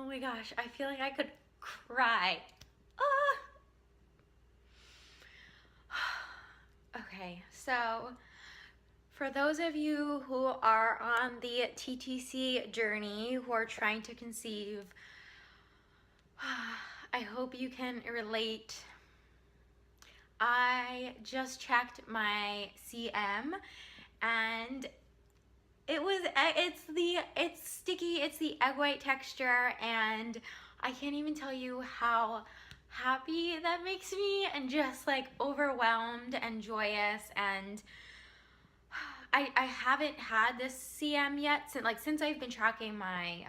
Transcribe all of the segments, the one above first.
my gosh, I feel like I could cry. Okay, so for those of you who are on the TTC journey, who are trying to conceive, I hope you can relate. I just checked my CM and it's sticky, it's the egg white texture, and I can't even tell you how happy that makes me, and just like overwhelmed and joyous. And I haven't had this CM yet since I've been tracking my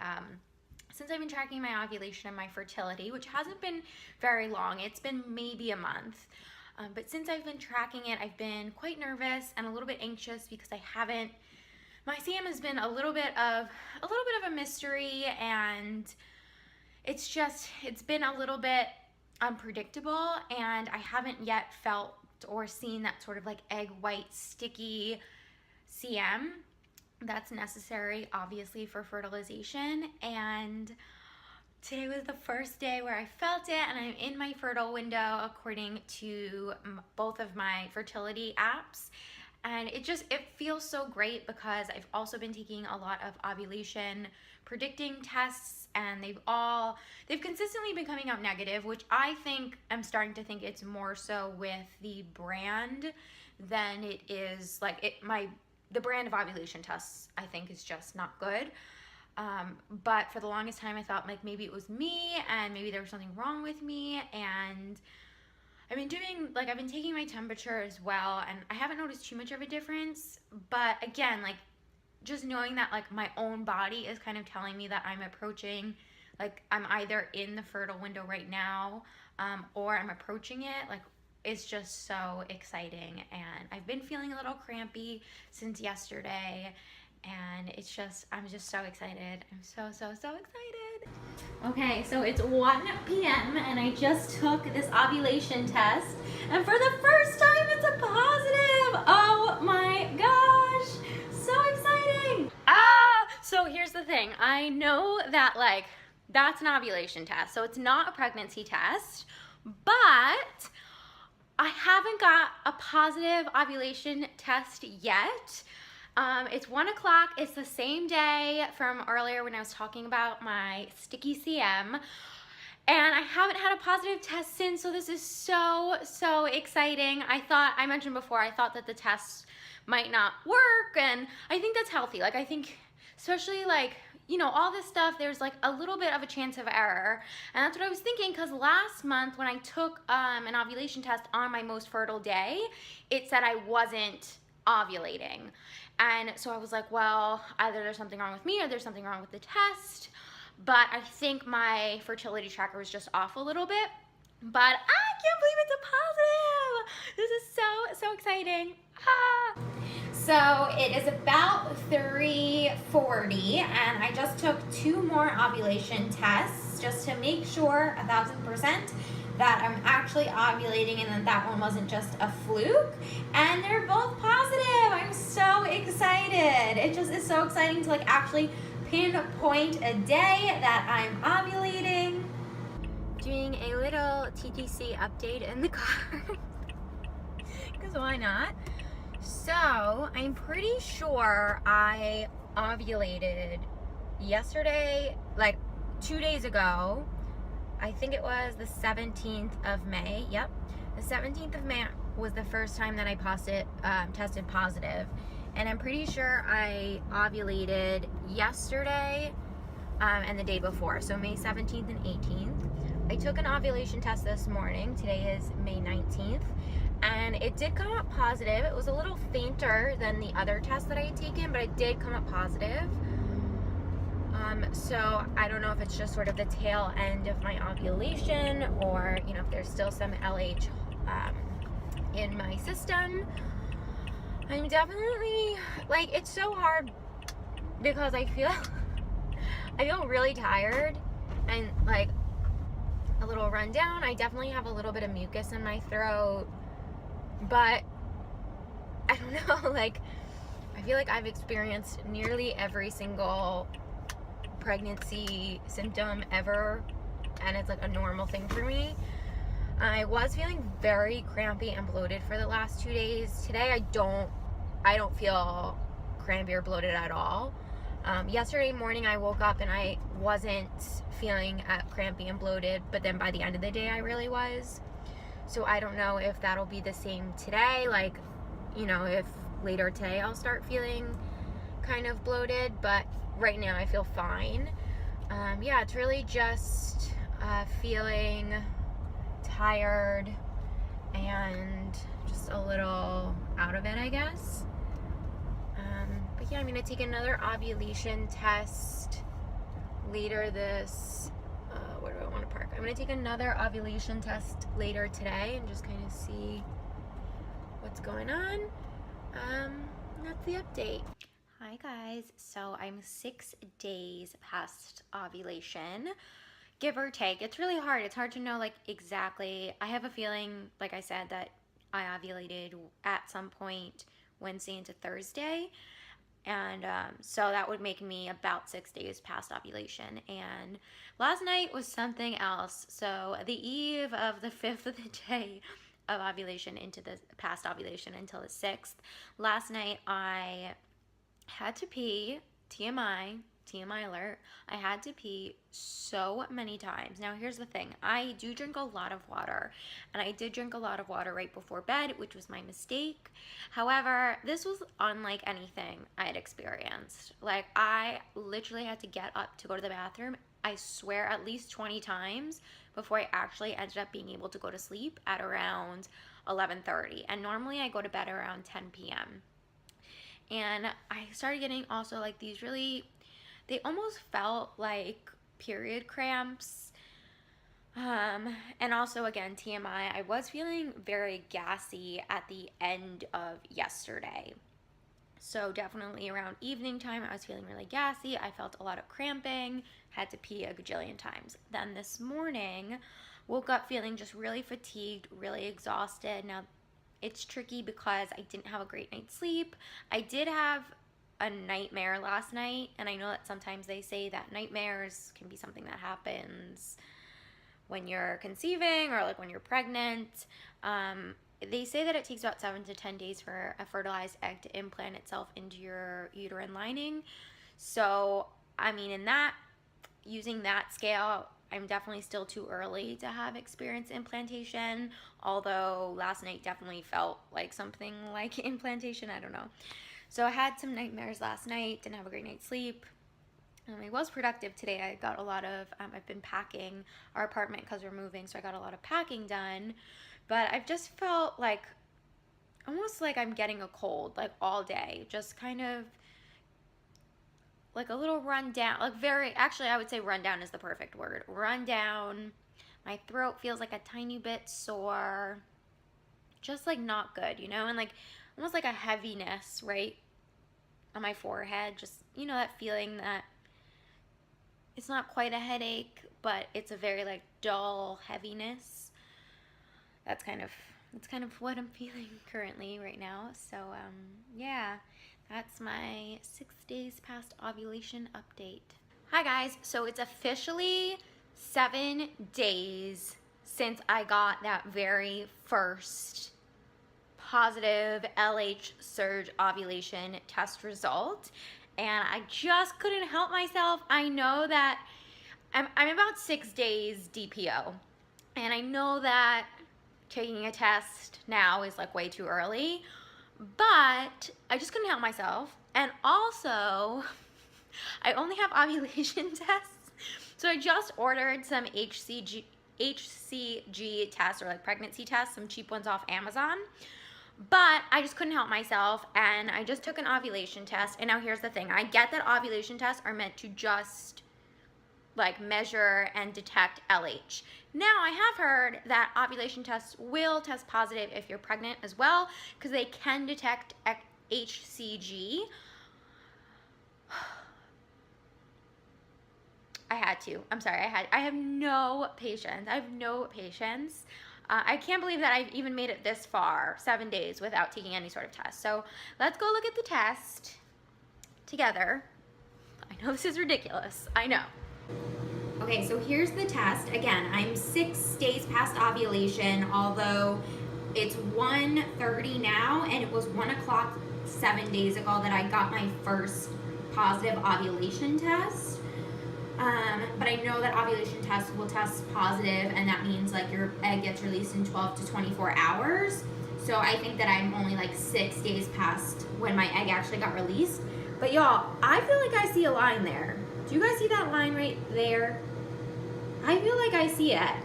ovulation and my fertility, which hasn't been very long. It's been maybe a month. But since I've been tracking it, I've been quite nervous and a little bit anxious because my CM has been a little bit of a mystery, and it's been a little bit unpredictable, and I haven't yet felt or seen that sort of like egg white sticky CM that's necessary, obviously, for fertilization. And today was the first day where I felt it, and I'm in my fertile window according to both of my fertility apps. And it feels so great because I've also been taking a lot of ovulation predicting tests, and they've consistently been coming out negative, which I'm starting to think it's more so with the brand than it is the brand of ovulation tests, I think, is just not good. But for the longest time, I thought like maybe it was me and maybe there was something wrong with me. And I've been taking my temperature as well, and I haven't noticed too much of a difference. But again, like just knowing that like my own body is kind of telling me that I'm approaching, like I'm either in the fertile window right now, or I'm approaching it, like it's just so exciting. And I've been feeling a little crampy since yesterday, and I'm just so excited. I'm so excited. Okay, so it's 1 p.m. and I just took this ovulation test, and for the first time it's a positive. Oh my gosh, so exciting. So here's the thing. I know that like that's an ovulation test, so it's not a pregnancy test, but I haven't got a positive ovulation test yet. It's 1 o'clock. It's the same day from earlier when I was talking about my sticky CM, and I haven't had a positive test since, so this is so exciting. I mentioned before, I thought that the tests might not work, and I think that's healthy. Like, I think especially like, you know, all this stuff, there's like a little bit of a chance of error. And that's what I was thinking, because last month when I took an ovulation test on my most fertile day, it said I wasn't ovulating. And so I was like, well, either there's something wrong with me or there's something wrong with the test. But I think my fertility tracker was just off a little bit. But I can't believe it's a positive. This is so exciting. So it is about 3:40, and I just took 2 more ovulation tests just to make sure 1000% that I'm actually ovulating and that one wasn't just a fluke, and they're both positive. I'm so excited. It just is so exciting to like actually pinpoint a day that I'm ovulating. Doing a little TTC update in the car because why not? So I'm pretty sure I ovulated yesterday, like 2 days ago. I think it was the 17th of May. Yep, the 17th of May was the first time that I tested positive, and I'm pretty sure I ovulated yesterday and the day before, so May 17th and 18th. I took an ovulation test this morning. Today is May 19th, and it did come up positive. It was a little fainter than the other test that I had taken, but it did come up positive. So I don't know if it's just sort of the tail end of my ovulation, or you know, if there's still some LH in my system. I'm definitely like, it's so hard because I feel really tired and like a little run down. I definitely have a little bit of mucus in my throat, but I don't know, like I feel like I've experienced nearly every single pregnancy symptom ever, and it's like a normal thing for me. I was feeling very crampy and bloated for the last 2 days. Today I don't feel crampy or bloated at all. Yesterday morning I woke up and I wasn't feeling crampy and bloated, but then by the end of the day I really was. So I don't know if that'll be the same today, like, you know, if later today I'll start feeling kind of bloated, but right now I feel fine. Yeah, it's really just feeling tired and just a little out of it, I guess. But yeah, I'm gonna take another ovulation test later this, where do I want to park? I'm gonna take another ovulation test later today and just kind of see what's going on. That's the update. Hi guys, so I'm 6 days past ovulation, give or take. It's really hard. It's hard to know like exactly. I have a feeling, like I said, that I ovulated at some point Wednesday into Thursday. And so that would make me about 6 days past ovulation. And last night was something else. So the eve of the 5th of the day of ovulation into the past ovulation until the 6th. Last night I had to pee, TMI alert, I had to pee so many times. Now here's the thing, I do drink a lot of water, and I did drink a lot of water right before bed, which was my mistake. However, this was unlike anything I had experienced. Like, I literally had to get up to go to the bathroom, I swear, at least 20 times before I actually ended up being able to go to sleep at around 11:30. And normally I go to bed around 10 p.m. And I started getting also like these really, they almost felt like period cramps. And also, again, TMI, I was feeling very gassy at the end of yesterday. So definitely around evening time, I was feeling really gassy. I felt a lot of cramping, had to pee a gajillion times. Then this morning, woke up feeling just really fatigued, really exhausted. Now, it's tricky because I didn't have a great night's sleep. I did have a nightmare last night, and I know that sometimes they say that nightmares can be something that happens when you're conceiving or like when you're pregnant. They say that it takes about 7 to 10 days for a fertilized egg to implant itself into your uterine lining. So, I mean, using that scale, I'm definitely still too early to have experienced implantation, although last night definitely felt like something like implantation, I don't know. So I had some nightmares last night, didn't have a great night's sleep. I was productive today. I got a lot of, I've been packing our apartment because we're moving, so I got a lot of packing done. But I've just felt like, almost like I'm getting a cold, like all day. Just kind of like a little rundown, like actually I would say rundown is the perfect word. Rundown. My throat feels like a tiny bit sore. Just like not good, you know? And like almost like a heaviness, right? On my forehead. Just, you know, that feeling that it's not quite a headache, but it's a very like dull heaviness. That's kind of what I'm feeling currently right now. So yeah, that's my 6 days past ovulation update. Hi guys, so it's officially 7 days since I got that very first positive LH surge ovulation test result, and I just couldn't help myself. I know that I'm about 6 days DPO, and I know that taking a test now is like way too early, but I just couldn't help myself. And also, I only have ovulation tests, so I just ordered some HCG tests, or like pregnancy tests, some cheap ones off Amazon. But I just couldn't help myself, and I just took an ovulation test. And now here's the thing, I get that ovulation tests are meant to just like measure and detect LH. Now I have heard that ovulation tests will test positive if you're pregnant as well, because they can detect HCG. I had to. I'm sorry. I have no patience. I can't believe that I've even made it this far, 7 days, without taking any sort of test. So let's go look at the test together. I know this is ridiculous. I know. Okay, so here's the test. Again, I'm 6 days past ovulation, although it's 1:30 now, and it was 1 o'clock 7 days ago that I got my first positive ovulation test. But I know that ovulation tests will test positive, and that means like your egg gets released in 12 to 24 hours. So I think that I'm only like 6 days past when my egg actually got released. But y'all, I feel like I see a line there. Do you guys see that line right there? I feel like I see it.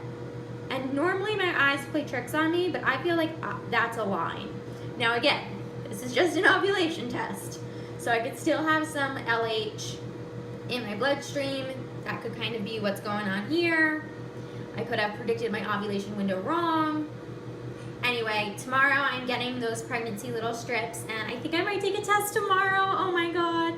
And normally my eyes play tricks on me, but I feel like that's a line. Now again, this is just an ovulation test. So I could still have some LH in my bloodstream. That could kind of be what's going on here. I could have predicted my ovulation window wrong. Anyway, tomorrow I'm getting those pregnancy little strips, and I think I might take a test tomorrow. Oh my God.